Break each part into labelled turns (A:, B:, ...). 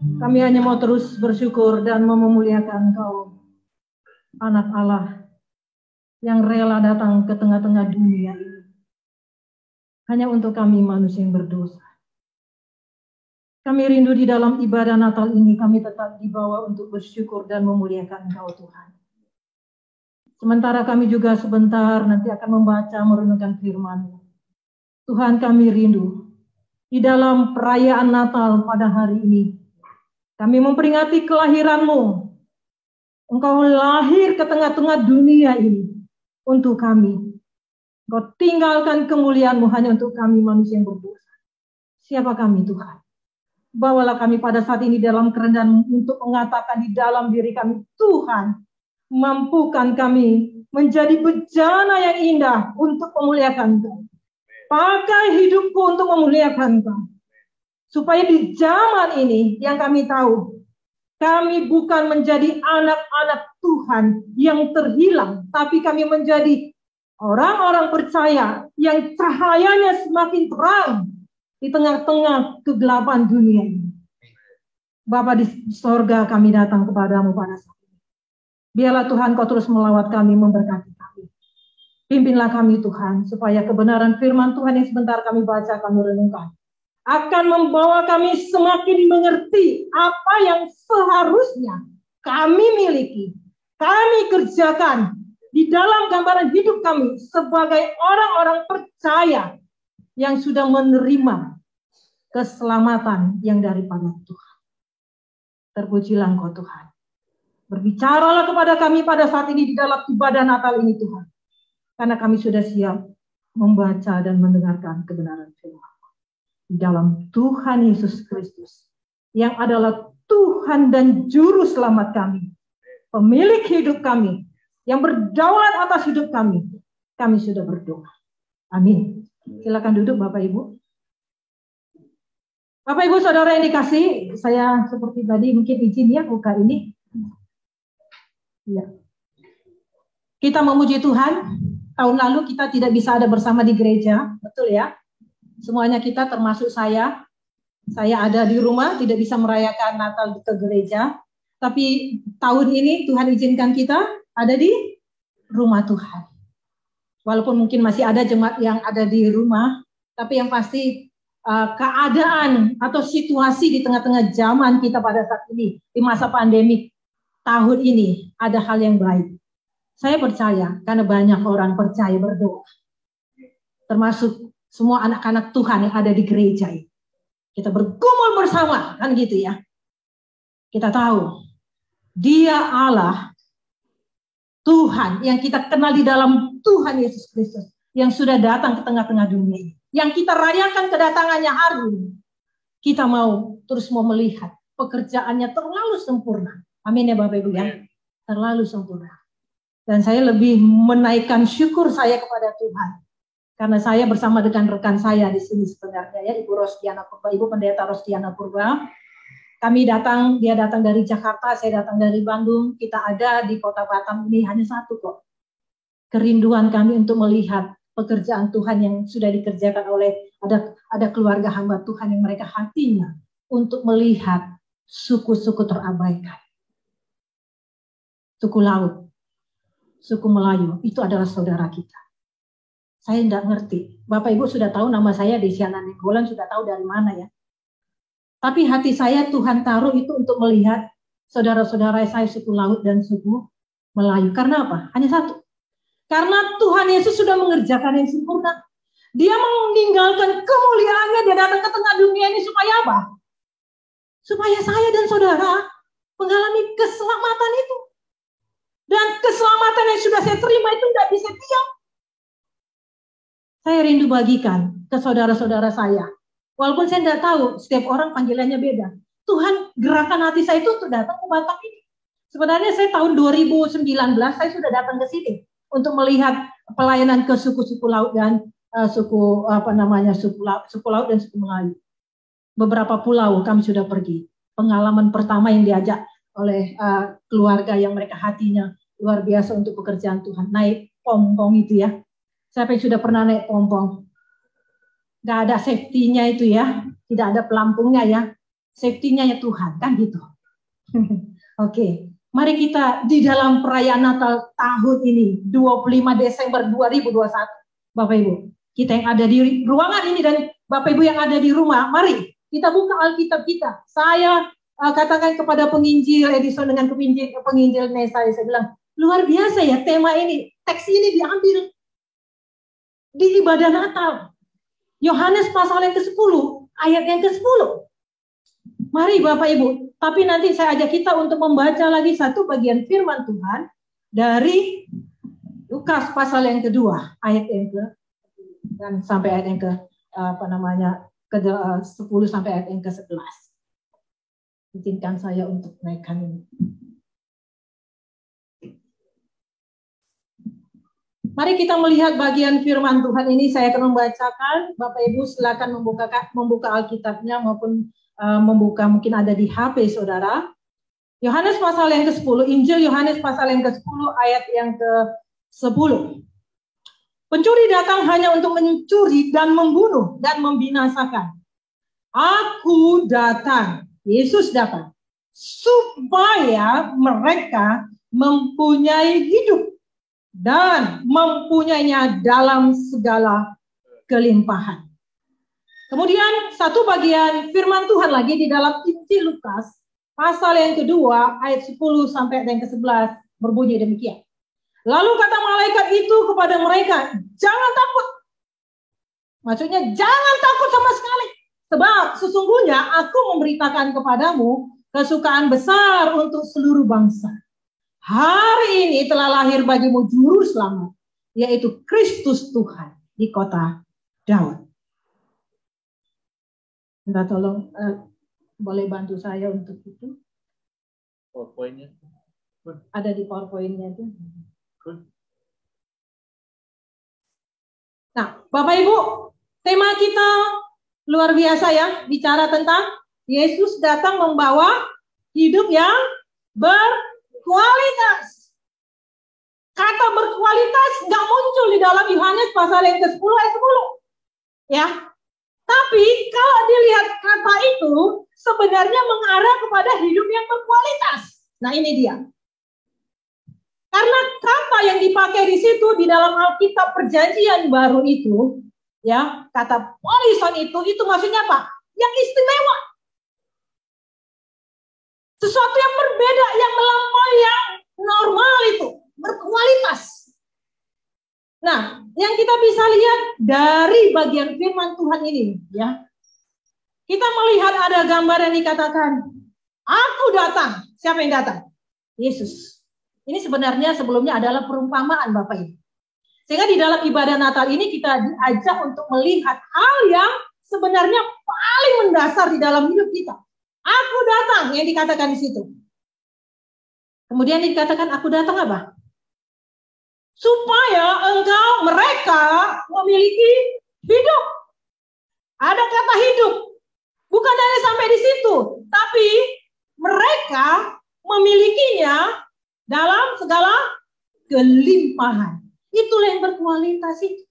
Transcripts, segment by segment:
A: Kami hanya mau terus bersyukur dan memuliakan Engkau, Anak Allah, yang rela datang ke tengah-tengah dunia ini. Hanya untuk kami manusia yang berdosa. Kami rindu di dalam ibadah Natal ini, kami tetap dibawa untuk bersyukur dan memuliakan Engkau, Tuhan. Sementara kami juga sebentar nanti akan membaca, merenungkan firman-Mu. Tuhan, kami rindu di dalam perayaan Natal pada hari ini. Kami memperingati kelahiran-Mu. Engkau lahir ke tengah-tengah dunia ini untuk kami. Engkau tinggalkan kemuliaan-Mu hanya untuk kami manusia yang berdosa. Siapa kami, Tuhan? Bawalah kami pada saat ini dalam kerendahan untuk mengatakan di dalam diri kami, Tuhan, mampukan kami menjadi bejana yang indah untuk memuliakan Engkau. Pakai hidupku untuk memuliakan Engkau. Supaya di zaman ini yang kami tahu, kami bukan menjadi anak-anak Tuhan yang terhilang, tapi kami menjadi orang-orang percaya yang cahayanya semakin terang di tengah-tengah kegelapan dunia ini. Bapa di sorga, kami datang kepadamu pada saat ini. Biarlah Tuhan Kau terus melawat kami, memberkati kami. Pimpinlah kami Tuhan, supaya kebenaran firman Tuhan yang sebentar kami baca, kami renungkan, akan membawa kami semakin mengerti apa yang seharusnya kami miliki, kami kerjakan di dalam gambaran hidup kami sebagai orang-orang percaya yang sudah menerima keselamatan yang daripada Tuhan. Terpujilah Engkau Tuhan. Berbicaralah kepada kami pada saat ini di dalam ibadah Natal ini Tuhan. Karena kami sudah siap membaca dan mendengarkan kebenaran firman. Di dalam Tuhan Yesus Kristus yang adalah Tuhan dan Juru Selamat kami. Pemilik hidup kami. Yang berdaulat atas hidup kami. Kami sudah berdoa. Amin. Silakan duduk Bapak Ibu. Bapak Ibu Saudara yang dikasih, saya seperti tadi mungkin izin ya buka ini. Ya. Kita memuji Tuhan. Tahun lalu kita tidak bisa ada bersama di gereja, betul ya? Semuanya kita termasuk saya. Saya ada di rumah, tidak bisa merayakan Natal ke gereja. Tapi tahun ini Tuhan izinkan kita ada di rumah Tuhan. Walaupun mungkin masih ada jemaat yang ada di rumah, tapi yang pasti keadaan atau situasi di tengah-tengah zaman kita pada saat ini, di masa pandemi tahun ini, ada hal yang baik. Saya percaya, karena banyak orang percaya berdoa. Termasuk semua anak-anak Tuhan yang ada di gereja ini. Kita bergumul bersama, kan gitu ya. Kita tahu, Dia Allah, Tuhan yang kita kenal di dalam Tuhan Yesus Kristus, yang sudah datang ke tengah-tengah dunia ini. Yang kita rayakan kedatangannya hari ini. Kita mau terus mau melihat pekerjaannya terlalu sempurna. Amin ya Bapak Ibu ya. Terlalu sempurna. Dan saya lebih menaikkan syukur saya kepada Tuhan. Karena saya bersama dengan rekan saya di sini sebenarnya ya, Ibu Rostiana Purba, Ibu Pendeta Rostiana Purba. Kami datang, dia datang dari Jakarta, saya datang dari Bandung. Kita ada di Kota Batam ini hanya satu kok. Kerinduan kami untuk melihat pekerjaan Tuhan yang sudah dikerjakan oleh ada keluarga hamba Tuhan yang mereka hatinya untuk melihat suku-suku terabaikan. Suku Laut, suku Melayu, itu adalah saudara kita. Saya tidak ngerti. Bapak Ibu sudah tahu nama saya Desiana Nenggolan, sudah tahu dari mana ya. Tapi hati saya Tuhan taruh itu untuk melihat saudara-saudara saya suku Laut dan suku Melayu. Karena apa? Hanya satu. Karena Tuhan Yesus sudah mengerjakan yang sempurna. Dia meninggalkan kemuliaannya, dia datang ke tengah dunia ini supaya apa? Supaya saya dan saudara mengalami keselamatan itu. Dan keselamatan yang sudah saya terima itu tidak bisa diam. Saya rindu bagikan ke saudara-saudara saya. Walaupun saya tidak tahu, setiap orang panggilannya beda. Tuhan gerakan hati saya itu untuk datang ke Batam ini. Sebenarnya saya tahun 2019 saya sudah datang ke sini untuk melihat pelayanan ke suku-suku Laut dan suku Laut dan suku Melayu. Beberapa pulau kami sudah pergi. Pengalaman pertama yang diajak oleh keluarga yang mereka hatinya luar biasa untuk pekerjaan Tuhan. Naik pompong itu ya. Siapa yang sudah pernah naik pompong? Gak ada safety-nya itu ya. Tidak ada pelampungnya ya. safety-nya Tuhan, kan gitu. Oke, mari kita di dalam perayaan Natal tahun ini, 25 Desember 2021, Bapak Ibu, kita yang ada di ruangan ini dan Bapak Ibu yang ada di rumah, mari kita buka Alkitab kita. Saya katakan kepada penginjil Edison dengan penginjil Nesa, saya bilang, luar biasa ya tema ini, teks ini diambil di ibadah Natal. Yohanes pasal yang ke-10, ayat yang ke-10. Mari Bapak Ibu, tapi nanti saya ajak kita untuk membaca lagi satu bagian firman Tuhan dari Lukas pasal yang kedua, ayat yang ke dan sampai ayat yang ke ke 10 sampai ayat yang ke-11. Izinkan saya untuk naikkan ini. Mari kita melihat bagian firman Tuhan ini. Saya akan membacakan. Bapak Ibu silakan membuka Alkitabnya maupun membuka mungkin ada di HP saudara. Yohanes pasal yang ke-10, Injil Yohanes pasal yang ke-10 ayat yang ke-10. Pencuri datang hanya untuk mencuri dan membunuh dan membinasakan. Aku datang, Yesus datang, supaya mereka mempunyai hidup dan mempunyainya dalam segala kelimpahan. Kemudian satu bagian firman Tuhan lagi di dalam Injil Lukas pasal yang kedua ayat 10 sampai yang ke-11 berbunyi demikian. Lalu kata malaikat itu kepada mereka, jangan takut. Maksudnya jangan takut sama sekali. Sebab sesungguhnya aku memberitakan kepadamu kesukaan besar untuk seluruh bangsa. Hari ini telah lahir bagimu juru selamat, yaitu Kristus Tuhan di kota Daud. Minta tolong, boleh bantu saya untuk itu?
B: PowerPoint-nya.
A: Ada di PowerPoint-nya itu. Nah, Bapak Ibu, tema kita luar biasa ya, bicara tentang Yesus datang membawa hidup yang berkualitas. Kata berkualitas nggak muncul di dalam Yohanes pasal yang ke-10 ayat 10. Ya. Tapi kalau dilihat kata itu sebenarnya mengarah kepada hidup yang berkualitas. Nah, ini dia. Karena kata yang dipakai di situ di dalam Alkitab Perjanjian Baru itu, ya, kata polison itu maksudnya apa? Yang istimewa. Sesuatu yang berbeda, yang melampaui yang normal itu, berkualitas. Nah, yang kita bisa lihat dari bagian firman Tuhan ini, ya. Kita melihat ada gambar yang dikatakan, aku datang. Siapa yang datang? Yesus. Ini sebenarnya sebelumnya adalah perumpamaan Bapak Ibu. Sehingga di dalam ibadah Natal ini kita diajak untuk melihat hal yang sebenarnya paling mendasar di dalam hidup kita. Aku datang yang dikatakan di situ. Kemudian dikatakan aku datang apa? Supaya mereka memiliki hidup. Ada kata hidup. Bukan hanya sampai di situ, tapi mereka memilikinya dalam segala kelimpahan. Itulah yang berkualitas itu.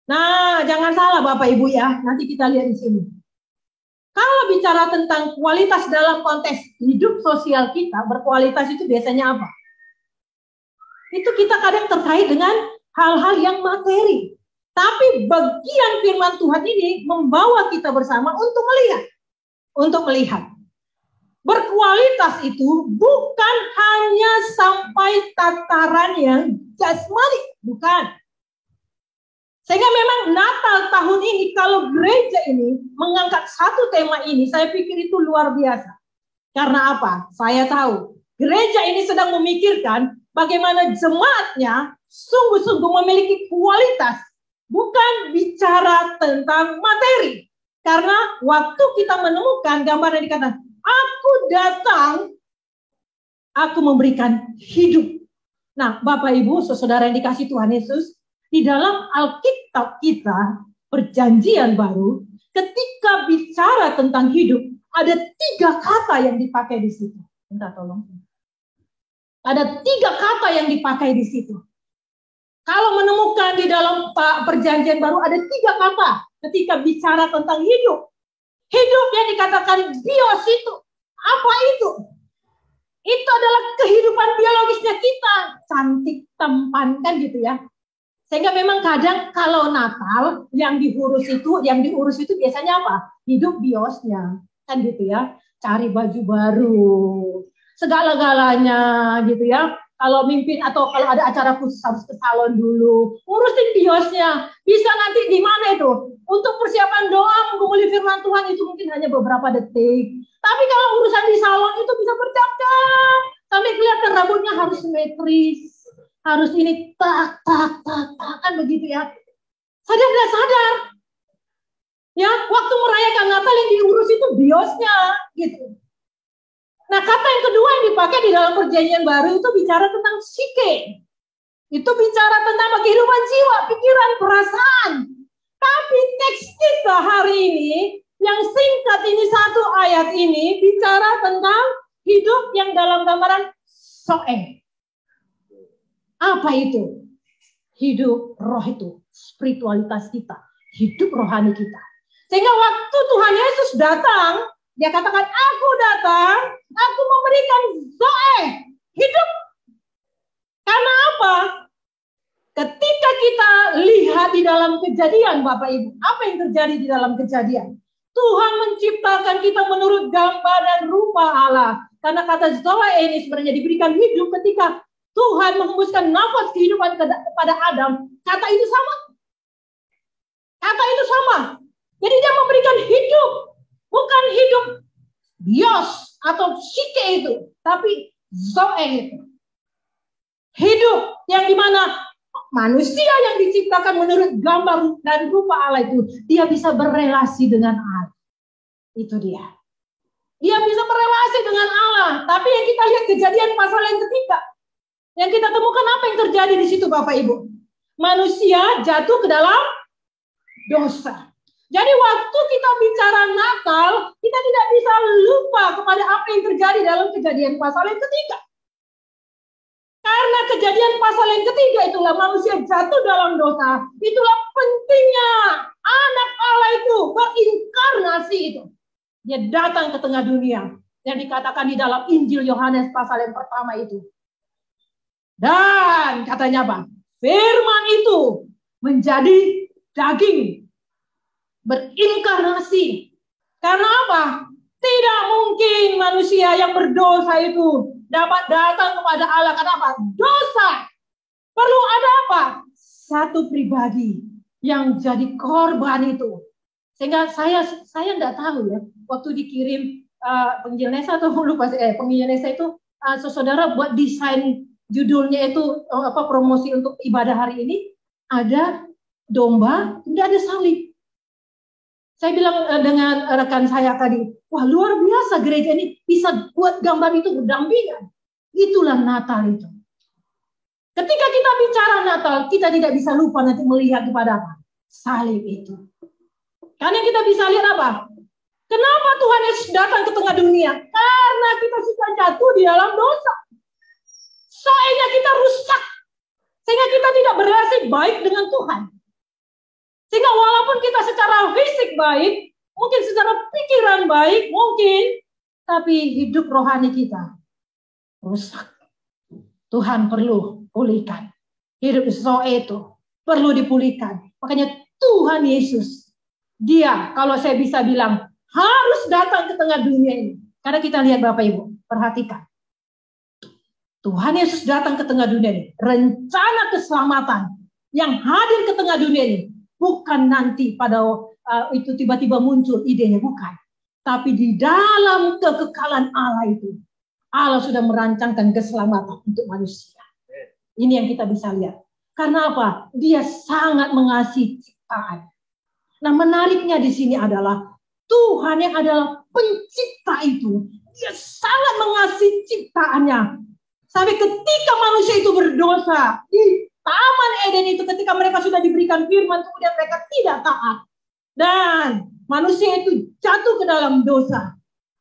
A: Nah, jangan salah Bapak Ibu ya. Nanti kita lihat di sini. Kalau bicara tentang kualitas dalam konteks hidup sosial kita, berkualitas itu biasanya apa? Itu kita kadang terkait dengan hal-hal yang materi. Tapi bagian firman Tuhan ini membawa kita bersama untuk melihat. Untuk melihat. Berkualitas itu bukan hanya sampai tataran yang jasmani, bukan. Sehingga memang Natal tahun ini, kalau gereja ini mengangkat satu tema ini, saya pikir itu luar biasa. Karena apa? Saya tahu, gereja ini sedang memikirkan bagaimana jemaatnya sungguh-sungguh memiliki kualitas, bukan bicara tentang materi. Karena waktu kita menemukan gambar yang dikatakan, aku datang, aku memberikan hidup. Nah, Bapak Ibu, saudara yang dikasih Tuhan Yesus, di dalam Alkitab kita, Perjanjian Baru, ketika bicara tentang hidup, ada 3 kata yang dipakai di situ. Minta tolong. Ada 3 kata yang dipakai di situ. Kalau menemukan di dalam Perjanjian Baru ada 3 kata ketika bicara tentang hidup. Hidup yang dikatakan bios itu, apa itu? Itu adalah kehidupan biologisnya kita. Cantik, tampan, kan gitu ya. Sehingga memang kadang kalau Natal yang diurus itu biasanya apa? Hidup biosnya, kan gitu ya. Cari baju baru, segala-galanya gitu ya. Kalau mimpin atau kalau ada acara khusus harus ke salon dulu, urusin biosnya. Bisa nanti di mana itu? Untuk persiapan doa menggumuli firman Tuhan itu mungkin hanya beberapa detik. Tapi kalau urusan di salon itu bisa berjam-jam. Sampai kelihatan rambutnya harus simetris. Harus ini tak kan begitu ya. Sadar tidak sadar. Ya, waktu merayakan Natal yang diurus itu biosnya gitu. Nah, kata yang kedua yang dipakai di dalam perjanjian baru itu bicara tentang psike. Itu bicara tentang kehidupan jiwa, pikiran, perasaan. Tapi teks kita hari ini, yang singkat ini satu ayat ini, bicara tentang hidup yang dalam gambaran soe. Apa itu? Hidup roh itu, spiritualitas kita, hidup rohani kita. Sehingga waktu Tuhan Yesus datang, dia katakan, aku datang, aku memberikan zoe, hidup. Karena apa? Ketika kita lihat di dalam Kejadian, Bapak Ibu, apa yang terjadi di dalam Kejadian? Tuhan menciptakan kita menurut gambar dan rupa Allah. Karena kata zoe ini sebenarnya diberikan hidup ketika Tuhan menghembuskan nafas kehidupan kepada Adam. Kata itu sama. Kata itu sama. Jadi dia memberikan hidup. Bukan hidup bios atau psike itu. Tapi zoe itu. Hidup yang dimana manusia yang diciptakan menurut gambar dan rupa Allah itu. Dia bisa berelasi dengan Allah. Itu dia. Dia bisa berelasi dengan Allah. Tapi yang kita lihat Kejadian pasal yang ketiga. Yang kita temukan apa yang terjadi di situ Bapak Ibu. Manusia jatuh ke dalam dosa. Jadi waktu kita bicara Natal, kita tidak bisa lupa kepada apa yang terjadi dalam Kejadian pasal yang ketiga. Karena Kejadian pasal yang ketiga itulah manusia jatuh dalam dosa. Itulah pentingnya anak Allah itu berinkarnasi itu. Dia datang ke tengah dunia. Yang dikatakan di dalam Injil Yohanes pasal yang pertama itu. Dan katanya apa? Firman itu menjadi daging. Berinkarnasi. Karena apa? Tidak mungkin manusia yang berdosa itu dapat datang kepada Allah. Karena apa? Dosa. Perlu ada apa? Satu pribadi yang jadi korban itu. Sehingga saya tidak tahu ya. Waktu dikirim penginjil Nesa atau lupa penginjil Nesa itu saudara buat desain judulnya itu promosi untuk ibadah hari ini ada domba, tidak ada salib. Saya bilang dengan rekan saya tadi, wah luar biasa gereja ini bisa buat gambar itu berdampingan. Itulah Natal itu. Ketika kita bicara Natal, kita tidak bisa lupa nanti melihat kepada apa? Salib itu. Karena kita bisa lihat apa? Kenapa Tuhan Yesus datang ke tengah dunia? Karena kita sudah jatuh di dalam dosa. Soalnya kita rusak. Sehingga kita tidak berrelasi baik dengan Tuhan. Sehingga walaupun kita secara fisik baik, mungkin secara pikiran baik, mungkin. Tapi hidup rohani kita rusak. Tuhan perlu pulihkan. Hidup Zoe itu perlu dipulihkan. Makanya Tuhan Yesus, dia kalau saya bisa bilang, harus datang ke tengah dunia ini. Karena kita lihat Bapak Ibu, perhatikan. Tuhan Yesus datang ke tengah dunia ini. Rencana keselamatan yang hadir ke tengah dunia ini. Bukan nanti pada itu tiba-tiba muncul idenya. Bukan. Tapi di dalam kekekalan Allah itu. Allah sudah merancangkan keselamatan untuk manusia. Ini yang kita bisa lihat. Karena apa? Dia sangat mengasihi ciptaan. Nah menariknya di sini adalah Tuhan yang adalah pencipta itu. Dia sangat mengasihi ciptaannya. Sampai ketika manusia itu berdosa di Taman Eden itu ketika mereka sudah diberikan firman kemudian mereka tidak taat. Dan manusia itu jatuh ke dalam dosa.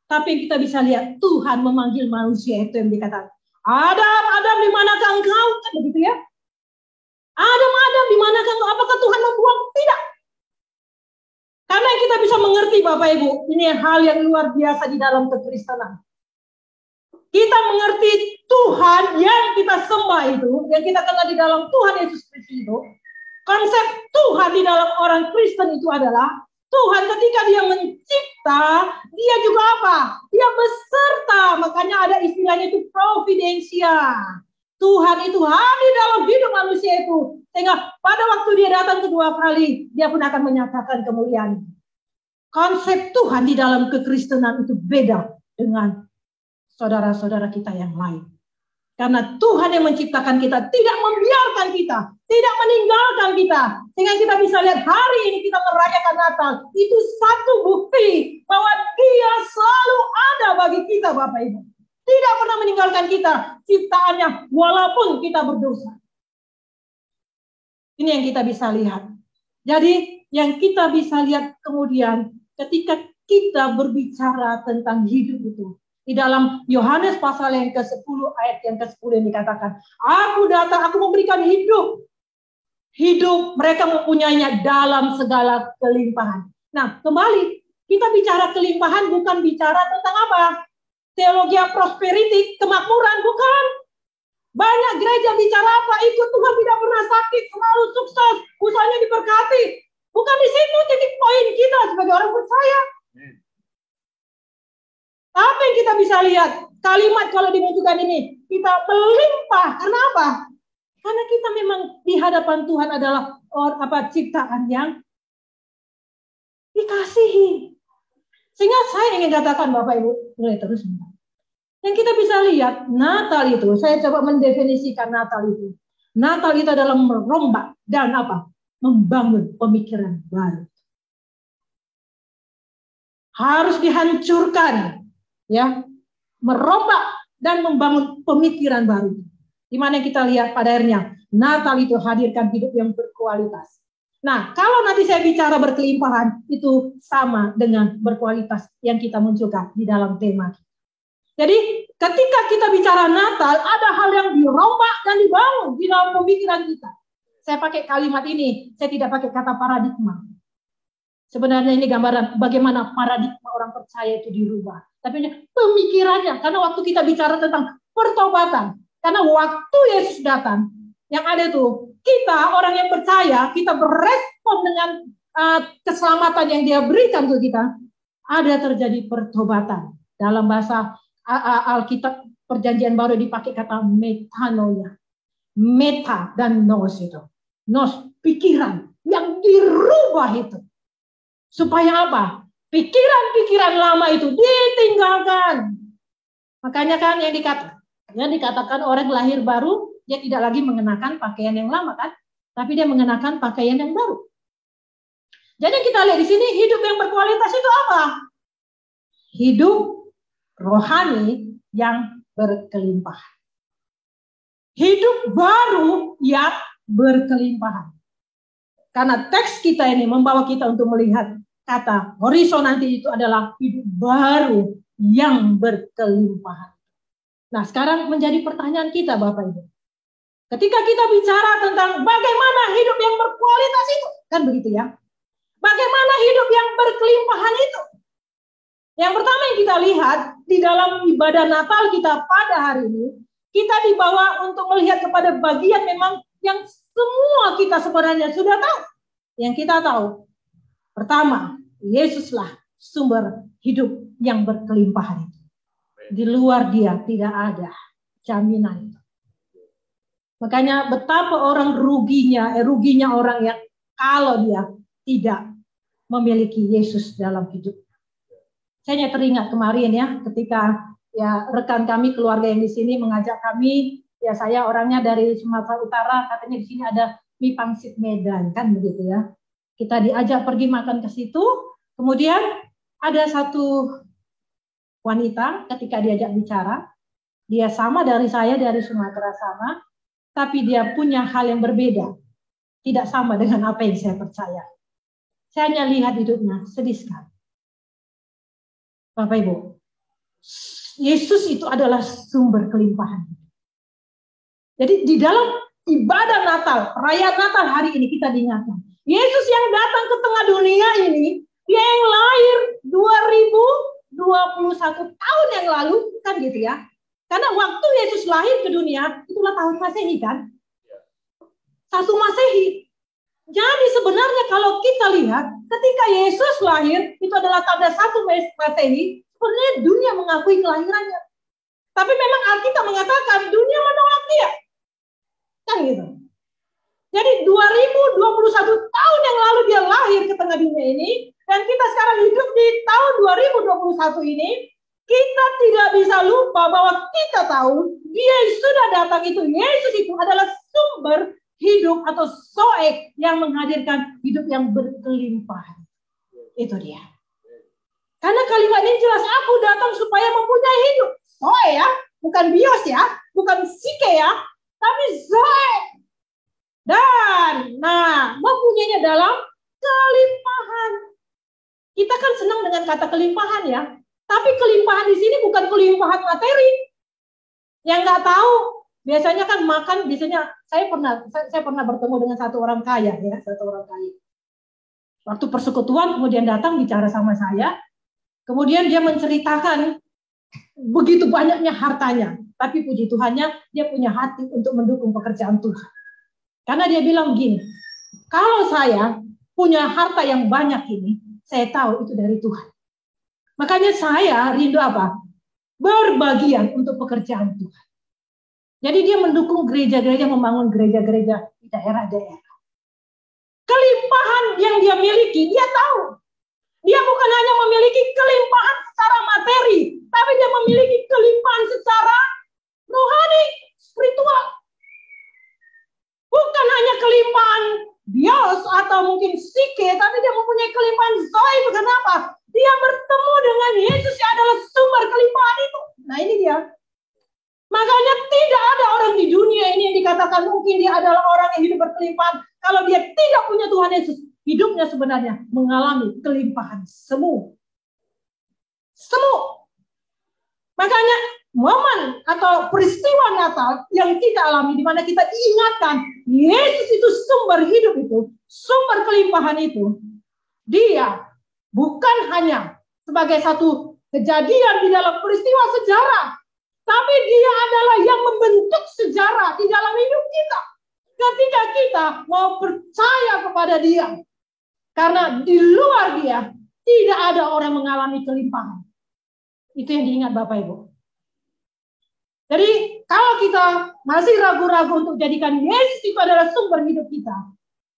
A: Tapi yang kita bisa lihat Tuhan memanggil manusia itu yang dikatakan, Adam, Adam di manakah engkau? Kan begitu ya. Adam, Adam di manakah engkau? Apakah Tuhan membuang? Tidak. Karena kita bisa mengerti Bapak Ibu, ini hal yang luar biasa di dalam kekristenan. Kita mengerti Tuhan yang kita sembah itu, yang kita kenal di dalam Tuhan Yesus Kristus itu. Konsep Tuhan di dalam orang Kristen itu adalah Tuhan ketika dia mencipta, dia juga apa? Dia beserta, makanya ada istilahnya itu providensia. Tuhan itu hadir dalam hidup manusia itu. Sehingga pada waktu dia datang kedua kali, dia pun akan menyatakan kemuliaan. Konsep Tuhan di dalam kekristenan itu beda dengan saudara-saudara kita yang lain. Karena Tuhan yang menciptakan kita, tidak membiarkan kita, tidak meninggalkan kita. Sehingga kita bisa lihat hari ini kita merayakan Natal. Itu satu bukti bahwa Dia selalu ada bagi kita Bapak Ibu. Tidak pernah meninggalkan kita, ciptaannya walaupun kita berdosa. Ini yang kita bisa lihat. Jadi yang kita bisa lihat kemudian ketika kita berbicara tentang hidup itu. Di dalam Yohanes pasal yang ke-10 ayat yang ke-10 yang dikatakan, aku datang, aku memberikan hidup. Hidup mereka mempunyainya dalam segala kelimpahan. Nah, kembali kita bicara kelimpahan bukan bicara tentang apa? Teologi prosperity, kemakmuran, bukan. Banyak gereja bicara apa? Ikut Tuhan tidak pernah sakit, selalu sukses, usahanya diberkati. Bukan di situ titik poin kita sebagai orang percaya. Apa yang kita bisa lihat? Kalimat kalau dimunculkan ini, kita melimpah. Kenapa? Karena kita memang di hadapan Tuhan adalah ciptaan yang dikasihi. Sehingga saya ingin katakan Bapak Ibu, mulai terus. Yang kita bisa lihat, Natal itu, saya coba mendefinisikan Natal itu. Natal itu adalah merombak dan apa? Membangun pemikiran baru. Harus dihancurkan. Ya, merombak dan membangun pemikiran baru. Di mana kita lihat pada akhirnya Natal itu hadirkan hidup yang berkualitas. Nah, kalau nanti saya bicara berkelimpahan itu sama dengan berkualitas yang kita munculkan di dalam tema. Jadi, ketika kita bicara Natal, ada hal yang dirombak dan dibangun di dalam pemikiran kita. Saya pakai kalimat ini, saya tidak pakai kata paradigma. Sebenarnya ini gambaran bagaimana paradigma orang percaya itu dirubah. Tapi pemikirannya, karena waktu kita bicara tentang pertobatan, karena waktu Yesus datang, yang ada itu, kita orang yang percaya, kita berespon dengan keselamatan yang Dia berikan ke kita, ada terjadi pertobatan. Dalam bahasa Alkitab Perjanjian Baru dipakai kata metanoia. Meta dan nos itu. Nos, pikiran yang dirubah itu. Supaya apa? Pikiran-pikiran lama itu ditinggalkan. Makanya kan yang dikatakan orang lahir baru, dia tidak lagi mengenakan pakaian yang lama kan, tapi dia mengenakan pakaian yang baru. Jadi kita lihat di sini hidup yang berkualitas itu apa? Hidup rohani yang berkelimpahan. Hidup baru yang berkelimpahan. Karena teks kita ini membawa kita untuk melihat kata horizon nanti itu adalah hidup baru yang berkelimpahan. Nah, sekarang menjadi pertanyaan kita Bapak Ibu. Ketika kita bicara tentang bagaimana hidup yang berkualitas itu, kan begitu ya. Bagaimana hidup yang berkelimpahan itu? Yang pertama yang kita lihat di dalam ibadah Natal kita pada hari ini, kita dibawa untuk melihat kepada bagian memang yang semua kita sebenarnya sudah tahu. Yang kita tahu, pertama, Yesuslah sumber hidup yang berkelimpahan itu. Di luar Dia tidak ada jaminan itu. Makanya betapa orang ruginya orang yang kalau dia tidak memiliki Yesus dalam hidup. Saya teringat kemarin ya, ketika ya rekan kami keluarga yang di sini mengajak kami, ya saya orangnya dari Sumatera Utara, katanya di sini ada mie pangsit Medan, kan begitu ya. Kita diajak pergi makan ke situ, kemudian ada satu wanita ketika diajak bicara, dia sama dari saya dari Sumatera sama, tapi dia punya hal yang berbeda, tidak sama dengan apa yang saya percaya. Saya hanya lihat hidupnya, sedih sekali. Bapak Ibu, Yesus itu adalah sumber kelimpahan. Jadi di dalam ibadah Natal, perayaan Natal hari ini kita diingatkan. Yesus yang datang ke tengah dunia ini Dia yang lahir 2021 tahun yang lalu, kan gitu ya. Karena waktu Yesus lahir ke dunia, itulah tahun Masehi kan. 1 Masehi. Jadi sebenarnya kalau kita lihat, ketika Yesus lahir, itu adalah tanda 1 Masehi, sebenarnya dunia mengakui kelahirannya. Tapi memang Alkitab mengatakan dunia menolak dia. Kan gitu. Jadi 2021 tahun yang lalu dia lahir ke tengah dunia ini, dan kita sekarang hidup di tahun 2021 ini, kita tidak bisa lupa bahwa kita tahu dia yang sudah datang itu, Yesus itu adalah sumber hidup atau soek yang menghadirkan hidup yang berkelimpahan. Itu dia. Karena kalimat ini jelas, aku datang supaya mempunyai hidup. Zoe ya, bukan bios ya, bukan sike ya, tapi zoe. Dan, mempunyainya dalam kelimpahan. Kita kan senang dengan kata kelimpahan ya, tapi kelimpahan di sini bukan kelimpahan materi. Yang nggak tahu, biasanya kan makan, biasanya saya pernah bertemu dengan satu orang kaya ya, Waktu persekutuan kemudian datang bicara sama saya, kemudian dia menceritakan begitu banyaknya hartanya, tapi puji Tuhannya dia punya hati untuk mendukung pekerjaan Tuhan. Karena dia bilang gini, kalau saya punya harta yang banyak ini, saya tahu itu dari Tuhan. Makanya saya rindu apa? Berbagian untuk pekerjaan Tuhan. Jadi dia mendukung gereja-gereja, membangun gereja-gereja di daerah-daerah. Kelimpahan yang dia miliki, dia tahu. Dia bukan hanya memiliki kelimpahan secara materi, tapi dia memiliki kelimpahan secara rohani, spiritual. Bukan hanya kelimpahan bios atau mungkin psike, tapi dia mempunyai kelimpahan zoe. Kenapa? Dia bertemu dengan Yesus yang adalah sumber kelimpahan itu. Nah ini dia. Makanya tidak ada orang di dunia ini yang dikatakan mungkin dia adalah orang yang hidup berkelimpahan. Kalau dia tidak punya Tuhan Yesus, hidupnya sebenarnya mengalami kelimpahan semu. Makanya momen atau peristiwa Natal yang kita alami, di mana kita diingatkan Yesus itu sumber hidup itu, sumber kelimpahan itu. Dia bukan hanya sebagai satu kejadian di dalam peristiwa sejarah, tapi dia adalah yang membentuk sejarah di dalam hidup kita. Ketika kita mau percaya kepada dia. Karena di luar dia, tidak ada orang mengalami kelimpahan. Itu yang diingat Bapak Ibu. Jadi kalau kita masih ragu-ragu untuk jadikan Yesus itu adalah sumber hidup kita,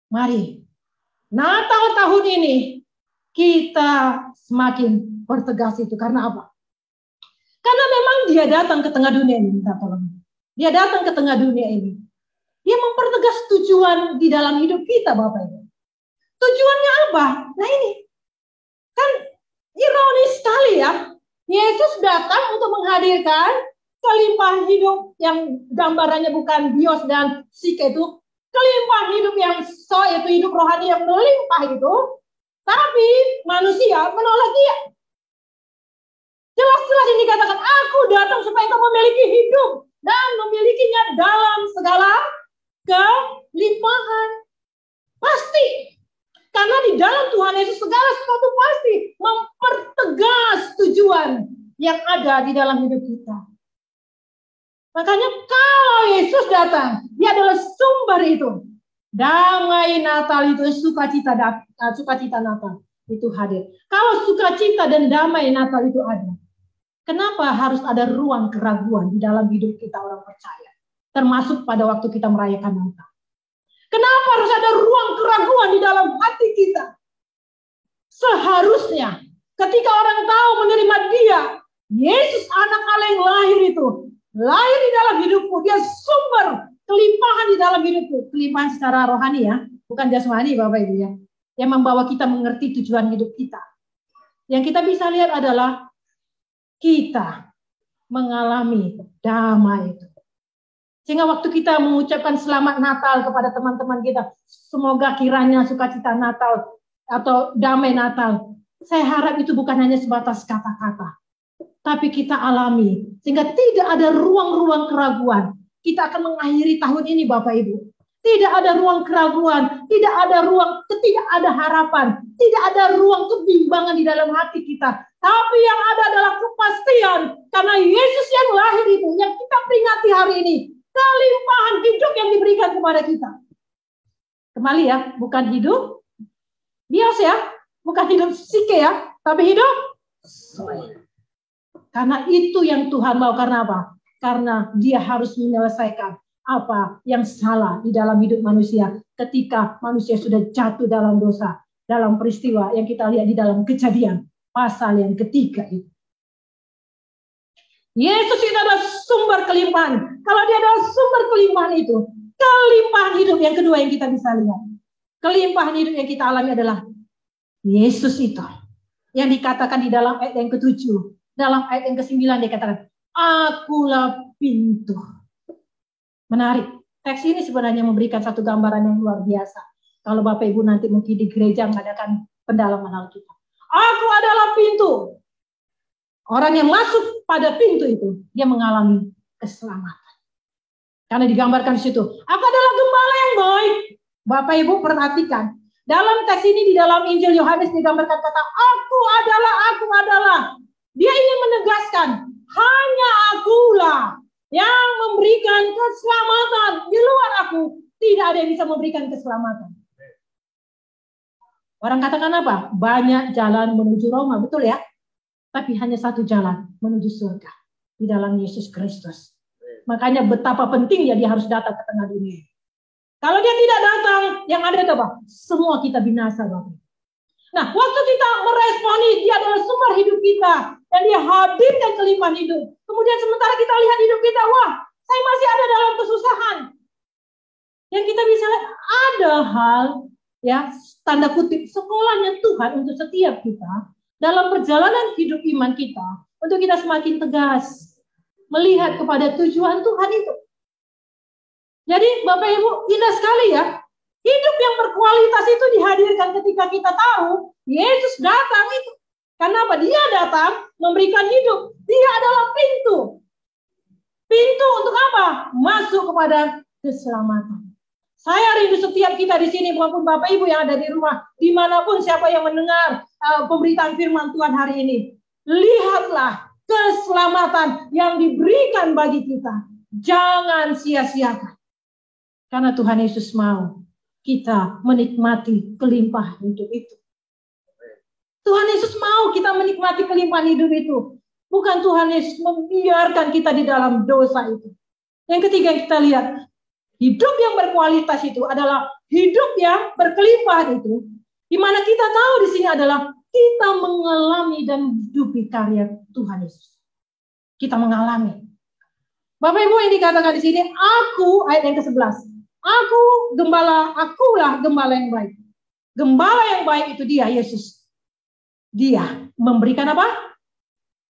A: mari Natal tahun ini kita semakin bertegas itu. Karena apa? Karena memang dia datang ke tengah dunia ini, minta tolong. Dia datang ke tengah dunia ini. Dia mempertegas tujuan di dalam hidup kita, Bapak Ibu. Tujuannya apa? Nah ini, kan ironis sekali ya. Yesus datang untuk menghadirkan kelimpahan hidup yang gambarannya bukan bios dan psike itu. Kelimpahan hidup yang itu hidup rohani yang melimpah itu. Tapi manusia menolak dia. Jelas-jelas ini dikatakan, aku datang supaya engkau memiliki hidup dan memilikinya dalam segala kelimpahan. Pasti. Karena di dalam Tuhan Yesus segala sesuatu pasti mempertegas tujuan yang ada di dalam hidup kita. Makanya kalau Yesus datang, dia adalah sumber itu. Damai Natal itu, sukacita Natal itu hadir. Kalau sukacita dan damai Natal itu ada, kenapa harus ada ruang keraguan di dalam hidup kita orang percaya? Termasuk pada waktu kita merayakan Natal. Kenapa harus ada ruang keraguan di dalam hati kita? Seharusnya ketika orang tahu menerima dia, Yesus anak Allah yang lahir itu, lahir di dalam hidupmu, dia sumber kelimpahan di dalam hidupmu. Kelimpahan secara rohani ya, bukan jasmani Bapak Ibu ya. Yang membawa kita mengerti tujuan hidup kita. Yang kita bisa lihat adalah kita mengalami damai itu. Sehingga waktu kita mengucapkan selamat Natal kepada teman-teman kita, semoga kiranya sukacita Natal atau damai Natal. Saya harap itu bukan hanya sebatas kata-kata, tapi kita alami. Sehingga tidak ada ruang-ruang keraguan. Kita akan mengakhiri tahun ini Bapak Ibu. Tidak ada ruang keraguan, tidak ada ruang, tidak ada harapan. tidak ada ruang kebimbangan di dalam hati kita. Tapi yang ada adalah kepastian. Karena Yesus yang lahir itu, yang kita peringati hari ini, kelimpahan hidup yang diberikan kepada kita. Kembali ya, bukan hidup biasa ya, bukan hidup psike ya, tapi hidup soul. Karena itu yang Tuhan mau. Karena apa? Karena dia harus menyelesaikan apa yang salah di dalam hidup manusia ketika manusia sudah jatuh dalam dosa, dalam peristiwa yang kita lihat di dalam Kejadian pasal yang ketiga itu. Yesus itu adalah sumber kelimpahan. Kalau dia adalah sumber kelimpahan itu, kelimpahan hidup yang kedua yang kita bisa lihat. Kelimpahan hidup yang kita alami adalah Yesus itu. Yang dikatakan di dalam ayat yang ke-7. Dalam ayat yang ke-9 dikatakan, akulah pintu. Menarik. Teks ini sebenarnya memberikan satu gambaran yang luar biasa. Kalau Bapak Ibu nanti mungkin di gereja mengadakan pendalaman Alkitab. Aku adalah pintu. Orang yang masuk pada pintu itu, dia mengalami keselamatan. Karena digambarkan di situ. Aku adalah gembala yang baik. Bapak Ibu perhatikan. Dalam teks ini di dalam Injil Yohanes digambarkan kata, aku adalah. Dia ingin menegaskan, hanya akulah yang memberikan keselamatan. Di luar aku, tidak ada yang bisa memberikan keselamatan. Orang katakan apa? Banyak jalan menuju Roma, betul ya? Tapi hanya satu jalan menuju surga di dalam Yesus Kristus. Makanya betapa pentingnya dia harus datang ke tengah dunia. Kalau dia tidak datang, yang ada itu apa? Semua kita binasa, Bapak. Nah, waktu kita meresponi dia adalah sumber hidup kita dan dia hadirkan kelimpahan hidup. Kemudian sementara kita lihat hidup kita, wah, saya masih ada dalam kesusahan. Yang kita bisa lihat ada hal, ya, tanda kutip sekolahnya Tuhan untuk setiap kita. Dalam perjalanan hidup iman kita, untuk kita semakin tegas melihat kepada tujuan Tuhan itu. Jadi Bapak Ibu, indah sekali ya, hidup yang berkualitas itu dihadirkan ketika kita tahu Yesus datang itu. Karena apa? Dia datang memberikan hidup. Dia adalah pintu. Pintu untuk apa? Masuk kepada keselamatan. Saya rindu setiap kita di sini, maupun Bapak Ibu yang ada di rumah, dimanapun siapa yang mendengar pemberitaan firman Tuhan hari ini. Lihatlah keselamatan yang diberikan bagi kita. Jangan sia-siakan. Karena Tuhan Yesus mau kita menikmati kelimpahan hidup itu. Tuhan Yesus mau kita menikmati kelimpahan hidup itu. Bukan Tuhan Yesus membiarkan kita di dalam dosa itu. Yang ketiga yang kita lihat, hidup yang berkualitas itu adalah hidup yang berkelimpahan itu. Di mana kita tahu di sini adalah kita mengalami dan hidupi karya Tuhan Yesus. Kita mengalami. Bapak Ibu yang dikatakan di sini, aku, ayat yang ke-11. Aku gembala, akulah gembala yang baik. Gembala yang baik itu dia, Yesus. Dia memberikan apa?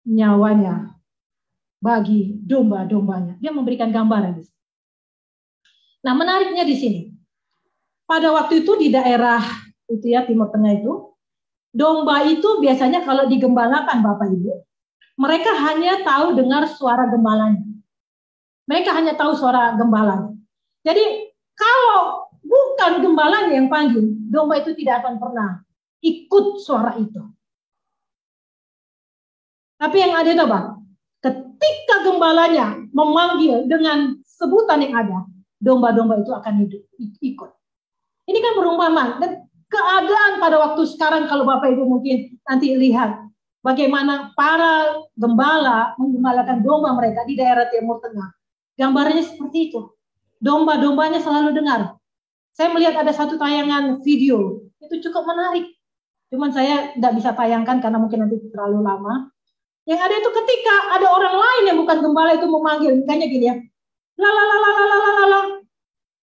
A: Nyawanya bagi domba-dombanya. Dia memberikan gambaran. Nah, menariknya di sini. Pada waktu itu di daerah itu ya, Timur Tengah itu, domba itu biasanya kalau digembalakan Bapak Ibu, mereka hanya tahu dengar suara gembalanya. Mereka hanya tahu suara gembalanya. Jadi kalau bukan gembalanya yang panggil, domba itu tidak akan pernah ikut suara itu. Tapi yang ada itu apa? Ketika gembalanya memanggil dengan sebutan yang ada, domba-domba itu akan ikut. Ini kan perumpamaan. Dan keadaan pada waktu sekarang, kalau Bapak Ibu mungkin nanti lihat bagaimana para gembala menggembalakan domba mereka di daerah Timur Tengah. Gambarnya seperti itu. Domba-dombanya selalu dengar. Saya melihat ada satu tayangan video. Itu cukup menarik. Cuman saya tidak bisa tayangkan karena mungkin nanti terlalu lama. Yang ada itu ketika ada orang lain yang bukan gembala itu memanggil. Misalnya gini ya. Lalalalalalala.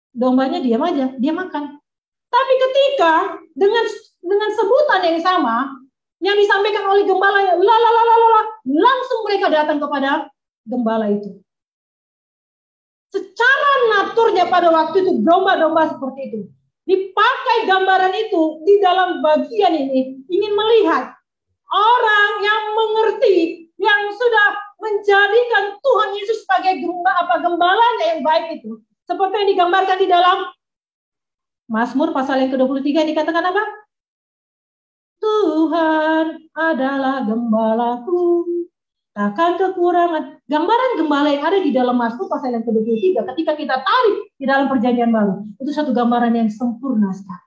A: Dombanya diam aja. Dia makan. Tapi ketika dengan sebutan yang sama. Yang disampaikan oleh gembala. Lalalalalalala. Langsung mereka datang kepada gembala itu. Secara naturnya pada waktu itu domba-domba seperti itu. Dipakai gambaran itu di dalam bagian ini ingin melihat orang yang mengerti, yang sudah menjadikan Tuhan Yesus sebagai gembalanya yang baik itu. Seperti yang digambarkan di dalam Mazmur pasal yang ke-23 dikatakan apa? Tuhan adalah gembalaku, takkan kekurangan. Gambaran gembala yang ada di dalam Mazmur pasal yang ke-23 ketika kita tarik di dalam perjanjian baru, itu satu gambaran yang sempurna sekali.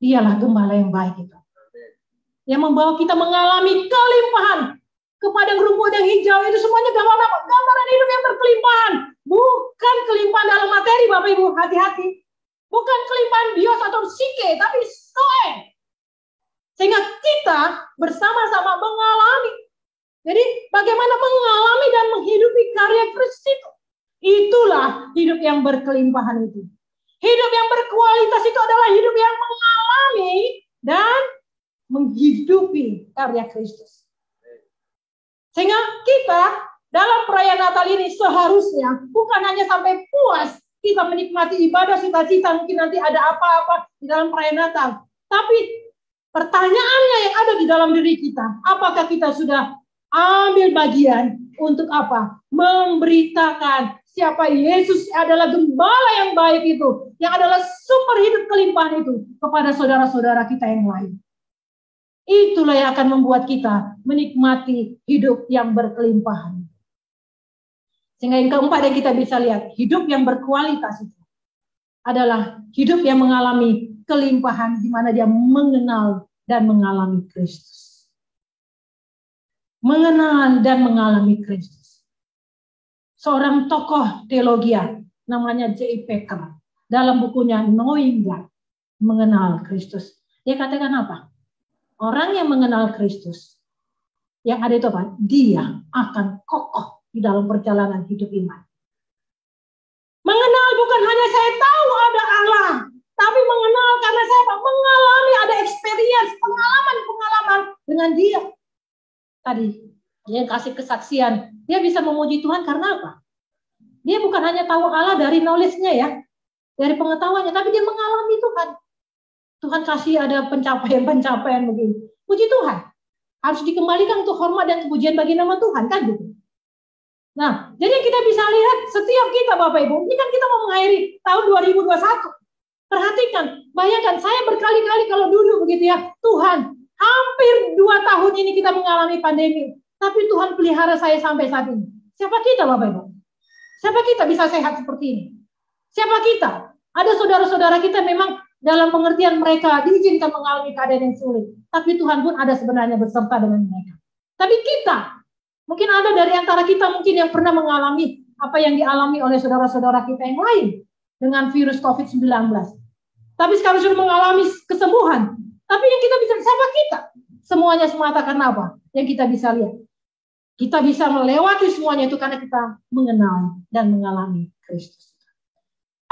A: Dialah gembala yang baik itu, yang membawa kita mengalami kelimpahan. Kepada rumput yang hijau itu semuanya gambaran hidup yang berkelimpahan. Bukan kelimpahan dalam materi, Bapak Ibu, hati-hati. Bukan kelimpahan bios atau psike, tapi soe. Sehingga kita bersama-sama mengalami. Jadi bagaimana mengalami dan menghidupi karya Kristus itu. Itulah hidup yang berkelimpahan itu. Hidup yang berkualitas itu adalah hidup yang mengalami dan menghidupi karya Kristus. Sehingga kita dalam perayaan Natal ini seharusnya bukan hanya sampai puas kita menikmati ibadah sukacita, mungkin nanti ada apa-apa di dalam perayaan Natal. Tapi pertanyaannya yang ada di dalam diri kita, apakah kita sudah ambil bagian untuk apa? Memberitakan siapa Yesus adalah gembala yang baik itu, yang adalah sumber hidup kelimpahan itu kepada saudara-saudara kita yang lain. Itulah yang akan membuat kita menikmati hidup yang berkelimpahan. Sehingga yang keempat yang kita bisa lihat, hidup yang berkualitas itu adalah hidup yang mengalami kelimpahan di mana dia mengenal dan mengalami Kristus. Mengenal dan mengalami Kristus. Seorang tokoh teologia namanya J.I. Packer dalam bukunya Knowing God, mengenal Kristus. Dia katakan apa? Orang yang mengenal Kristus, yang ada itu apa? Dia akan kokoh di dalam perjalanan hidup iman. Mengenal bukan hanya saya tahu ada Allah, tapi mengenal karena saya mengalami, ada experience, pengalaman dengan dia. Tadi dia kasih kesaksian, dia bisa memuji Tuhan karena apa? Dia bukan hanya tahu Allah dari knowledge-nya ya, dari pengetahuannya, tapi dia mengalami Tuhan. Tuhan kasih ada pencapaian begini. Puji Tuhan. Harus dikembalikan untuk hormat dan kepujian bagi nama Tuhan, kan gitu. Nah, jadi kita bisa lihat setiap kita Bapak Ibu, ini kan kita mau mengakhiri tahun 2021. Perhatikan, bayangkan saya berkali-kali kalau duduk begitu ya, Tuhan, hampir 2 tahun ini kita mengalami pandemi, tapi Tuhan pelihara saya sampai saat ini. Siapa kita Bapak Ibu? Siapa kita bisa sehat seperti ini? Siapa kita? Ada saudara-saudara kita memang dalam pengertian mereka diizinkan mengalami keadaan yang sulit. Tapi Tuhan pun ada sebenarnya beserta dengan mereka. Tapi kita, mungkin ada dari antara kita mungkin yang pernah mengalami apa yang dialami oleh saudara-saudara kita yang lain dengan virus COVID-19. Tapi sekarang sudah mengalami kesembuhan. Tapi yang kita bisa, siapa kita? Semuanya semata karena apa? Yang kita bisa lihat. Kita bisa melewati semuanya itu karena kita mengenal dan mengalami Kristus.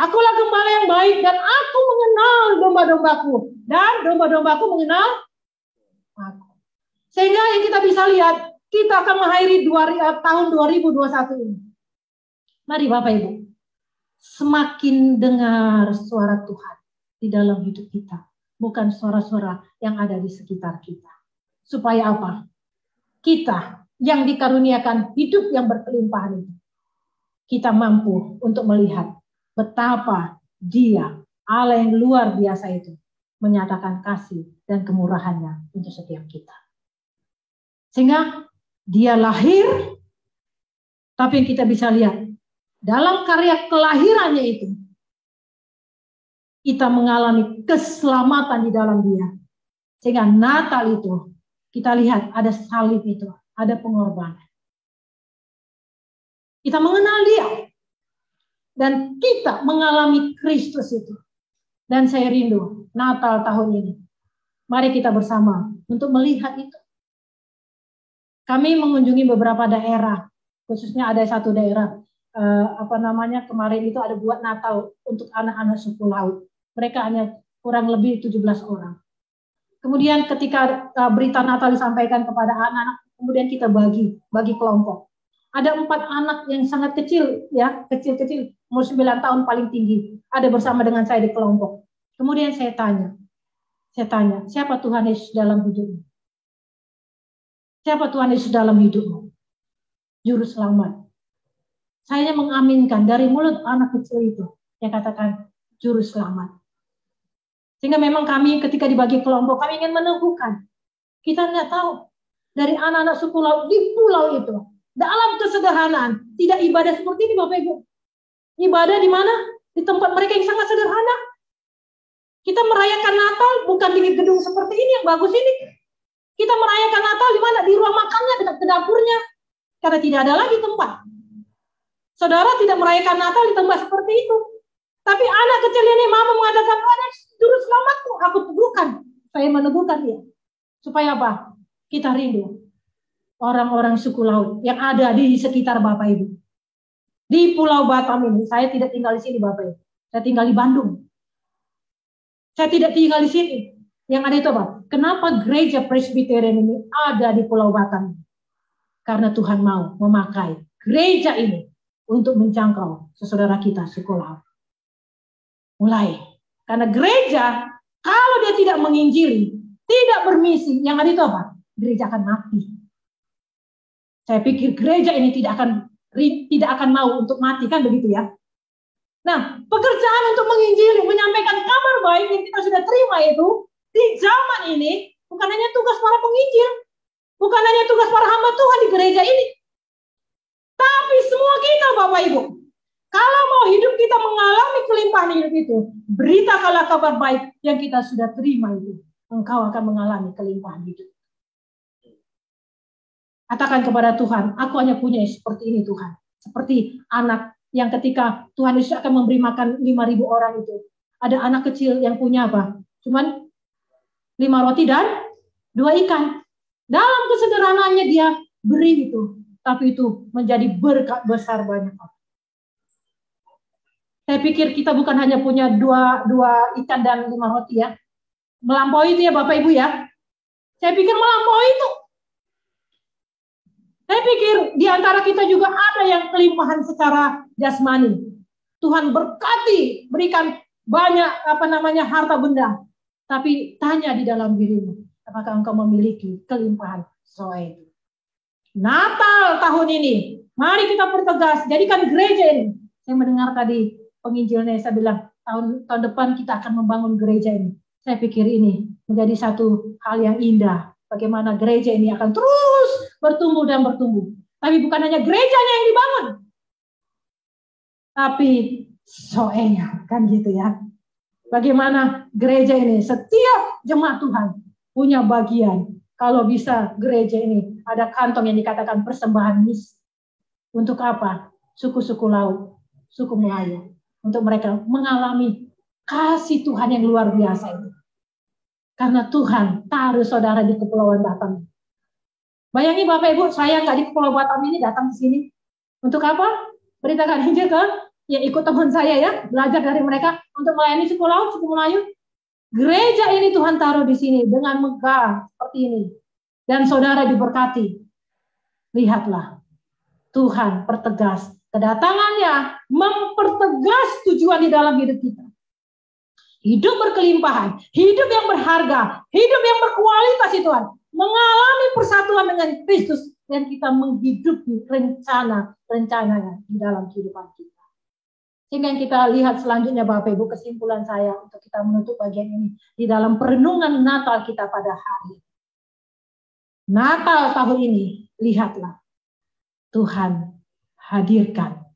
A: Akulah gembala yang baik dan aku mengenal domba-dombaku. Dan domba-dombaku mengenal aku. Sehingga yang kita bisa lihat, kita akan mengakhiri tahun 2021 ini. Mari Bapak Ibu, semakin dengar suara Tuhan di dalam hidup kita. Bukan suara-suara yang ada di sekitar kita. Supaya apa? Kita yang dikaruniakan hidup yang berkelimpahan itu. Kita mampu untuk melihat betapa Dia, Allah yang luar biasa itu, menyatakan kasih dan kemurahannya untuk setiap kita. Sehingga Dia lahir, tapi yang kita bisa lihat, dalam karya kelahirannya itu, kita mengalami keselamatan di dalam Dia. Sehingga Natal itu, kita lihat ada salib itu, ada pengorbanan. Kita mengenal Dia. Dan kita mengalami Kristus itu. Dan saya rindu Natal tahun ini. Mari kita bersama untuk melihat itu. Kami mengunjungi beberapa daerah. Khususnya ada satu daerah. Kemarin itu ada buat Natal untuk anak-anak suku laut. Mereka hanya kurang lebih 17 orang. Kemudian ketika berita Natal disampaikan kepada anak-anak, kemudian kita bagi kelompok. Ada 4 anak yang sangat kecil, ya, kecil-kecil, umur 9 tahun paling tinggi, ada bersama dengan saya di kelompok. Kemudian saya tanya, siapa Tuhan Yesus dalam hidupmu? Siapa Tuhan Yesus dalam hidupmu? Juru selamat. Saya mengaminkan dari mulut anak kecil itu, dia katakan, juru selamat. Sehingga memang kami ketika dibagi kelompok, kami ingin meneguhkan. Kita tidak tahu dari anak-anak suku laut di pulau itu, dalam kesederhanaan, tidak ibadah seperti ini Bapak Ibu. Ibadah di mana? Di tempat mereka yang sangat sederhana. Kita merayakan Natal bukan di gedung seperti ini yang bagus ini. Kita merayakan Natal di mana? Di ruang makannya, dekat ke dapurnya. Karena tidak ada lagi tempat. Saudara tidak merayakan Natal di tempat seperti itu. Tapi anak kecil ini mampu mengatakan, anak juru selamatku, aku teguhkan. Saya meneguhkan dia. Supaya apa? Kita rindu orang-orang suku laut yang ada di sekitar Bapak Ibu. Di Pulau Batam ini, saya tidak tinggal di sini Bapak Ibu. Saya tinggal di Bandung. Saya tidak tinggal di sini. Yang ada itu apa? Kenapa gereja Presbyterian ini ada di Pulau Batam? Karena Tuhan mau memakai gereja ini untuk menjangkau saudara kita suku laut. Mulai. Karena gereja, kalau dia tidak menginjili, tidak bermisi, yang ada itu apa? Gereja akan mati. Saya pikir gereja ini tidak akan mau untuk mati, kan begitu ya? Nah, pekerjaan untuk menginjili, menyampaikan kabar baik yang kita sudah terima itu, di zaman ini, bukan hanya tugas para penginjil, bukan hanya tugas para hamba Tuhan di gereja ini, tapi semua kita Bapak Ibu. Kalau mau hidup kita mengalami kelimpahan hidup itu, beritakanlah kabar baik yang kita sudah terima itu. Engkau akan mengalami kelimpahan hidup. Katakan kepada Tuhan, aku hanya punya seperti ini Tuhan. Seperti anak yang ketika Tuhan Yesus akan memberi makan 5.000 orang itu. Ada anak kecil yang punya apa? Cuman 5 roti dan 2 ikan. Dalam kesederhanaannya dia beri itu. Tapi itu menjadi berkat besar banyak. Saya pikir kita bukan hanya punya 2 ikan dan 5 roti ya. Melampaui itu ya Bapak Ibu ya. Saya pikir melampaui itu. Saya pikir di antara kita juga ada yang kelimpahan secara jasmani. Tuhan berkati, berikan banyak harta benda. Tapi tanya di dalam dirimu, apakah engkau memiliki kelimpahan Zoe itu? Natal tahun ini, mari kita pertegas, jadikan gereja ini. Saya mendengar tadi penginjilnya, saya bilang tahun depan kita akan membangun gereja ini. Saya pikir ini menjadi satu hal yang indah. Bagaimana gereja ini akan terus bertumbuh dan bertumbuh. Tapi bukan hanya gerejanya yang dibangun. Tapi Zoe-nya, kan gitu ya. Bagaimana gereja ini, setiap jemaat Tuhan punya bagian. Kalau bisa gereja ini ada kantong yang dikatakan persembahan misi. Untuk apa? Suku-suku laut, suku Melayu. Untuk mereka mengalami kasih Tuhan yang luar biasa itu. Karena Tuhan taruh saudara di Kepulauan Batam. Bayangin Bapak Ibu, saya nggak di Pulau Batam ini datang ke sini. Untuk apa? Beritakan Injil ke, ya ikut teman saya ya, belajar dari mereka untuk melayani suku laut, suku Melayu. Gereja ini Tuhan taruh di sini dengan megah seperti ini. Dan saudara diberkati. Lihatlah, Tuhan pertegas kedatangannya, mempertegas tujuan di dalam hidup kita. Hidup berkelimpahan, hidup yang berharga, hidup yang berkualitas itu Tuhan. Mengalami persatuan dengan Kristus dan kita menghidupi rencana-rencananya di dalam kehidupan kita. Sehingga yang kita lihat selanjutnya Bapak Ibu, kesimpulan saya untuk kita menutup bagian ini di dalam perenungan Natal kita pada hari Natal tahun ini, lihatlah Tuhan hadirkan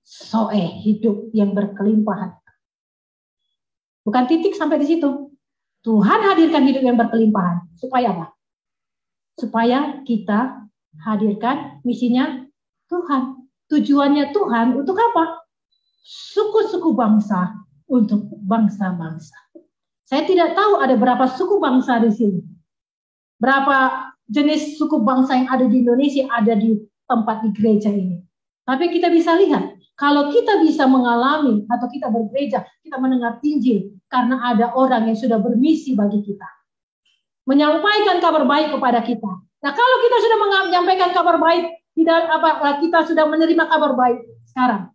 A: Zoe, hidup yang berkelimpahan. Bukan titik sampai di situ. Tuhan hadirkan hidup yang berkelimpahan. Supaya apa? Supaya kita hadirkan misinya Tuhan. Tujuannya Tuhan untuk apa? Suku-suku bangsa untuk bangsa-bangsa. Saya tidak tahu ada berapa suku bangsa di sini. Berapa jenis suku bangsa yang ada di Indonesia ada di tempat di gereja ini. Tapi kita bisa lihat, kalau kita bisa mengalami atau kita bergereja, kita mendengar Injil karena ada orang yang sudah bermisi bagi kita. Menyampaikan kabar baik kepada kita. Nah, kalau kita sudah menyampaikan kabar baik, kita sudah menerima kabar baik sekarang.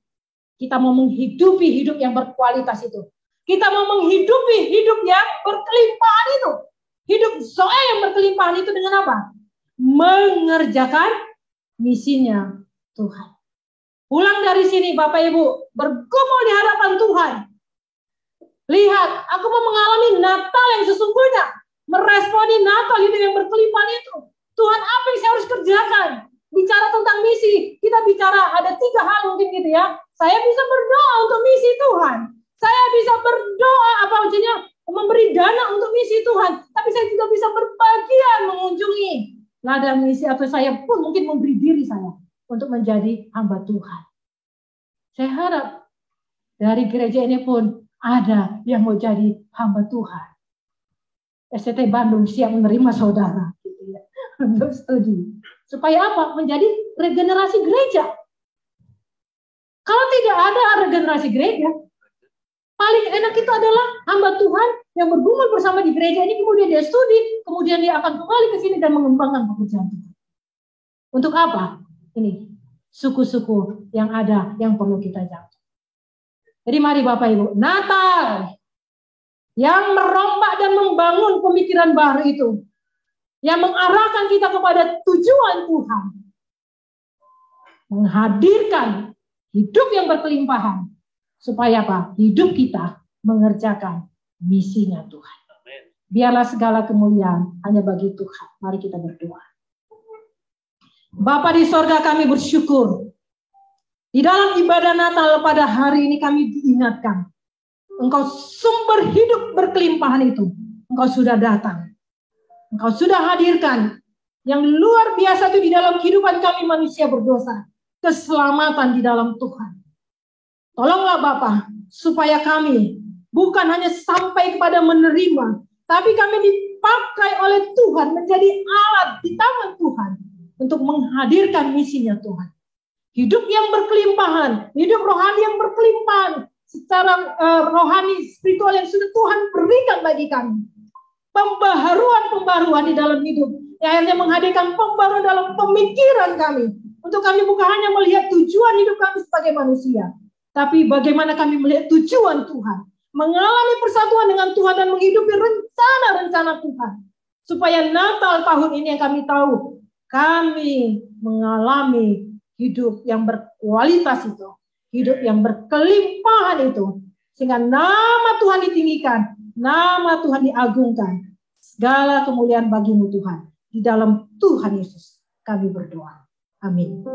A: Kita mau menghidupi hidup yang berkualitas itu. Kita mau menghidupi hidup yang berkelimpahan itu. Hidup Zoe yang berkelimpahan itu dengan apa? Mengerjakan misinya Tuhan. Pulang dari sini Bapak Ibu, bergumul di hadapan Tuhan. Lihat, aku mau mengalami Natal yang sesungguhnya. Meresponi Natal itu yang berkelimpahan itu. Tuhan, apa yang saya harus kerjakan? Bicara tentang misi, kita bicara ada 3 hal mungkin gitu ya. Saya bisa berdoa untuk misi Tuhan. Saya bisa berdoa memberi dana untuk misi Tuhan. Tapi saya juga bisa berbagian mengunjungi ladang misi, atau saya pun mungkin memberi diri saya untuk menjadi hamba Tuhan. Saya harap dari gereja ini pun ada yang mau jadi hamba Tuhan. SCT Bandung siap menerima saudara gitu ya, untuk studi. Supaya apa? Menjadi regenerasi gereja. Kalau tidak ada regenerasi gereja, paling enak itu adalah hamba Tuhan yang bergumul bersama di gereja ini, kemudian dia studi, kemudian dia akan kembali ke sini dan mengembangkan pekerjaan Tuhan. Untuk apa? Ini suku-suku yang ada yang perlu kita jaga. Jadi mari Bapak Ibu, Natal yang merombak dan membangun pemikiran baru itu, yang mengarahkan kita kepada tujuan Tuhan, menghadirkan hidup yang berkelimpahan, supaya apa? Hidup kita mengerjakan misinya Tuhan. Biarlah segala kemuliaan hanya bagi Tuhan. Mari kita berdoa. Bapa di sorga, kami bersyukur. Di dalam ibadah Natal pada hari ini kami diingatkan. Engkau sumber hidup berkelimpahan itu. Engkau sudah datang. Engkau sudah hadirkan. Yang luar biasa itu di dalam kehidupan kami manusia berdosa. Keselamatan di dalam Tuhan. Tolonglah Bapa, supaya kami bukan hanya sampai kepada menerima, tapi kami dipakai oleh Tuhan menjadi alat di tangan Tuhan untuk menghadirkan misinya Tuhan. Hidup yang berkelimpahan, hidup rohani yang berkelimpahan, secara rohani, spiritual yang sudah Tuhan berikan bagi kami. Pembaharuan di dalam hidup, yang akhirnya menghadirkan pembaruan dalam pemikiran kami. Untuk kami bukan hanya melihat tujuan hidup kami sebagai manusia, tapi bagaimana kami melihat tujuan Tuhan. Mengalami persatuan dengan Tuhan dan menghidupi rencana-rencana Tuhan. Supaya Natal tahun ini yang kami tahu, kami mengalami hidup yang berkualitas itu. Hidup yang berkelimpahan itu. Sehingga nama Tuhan ditinggikan, nama Tuhan diagungkan. Segala kemuliaan bagi-Mu Tuhan. Di dalam Tuhan Yesus kami berdoa. Amin.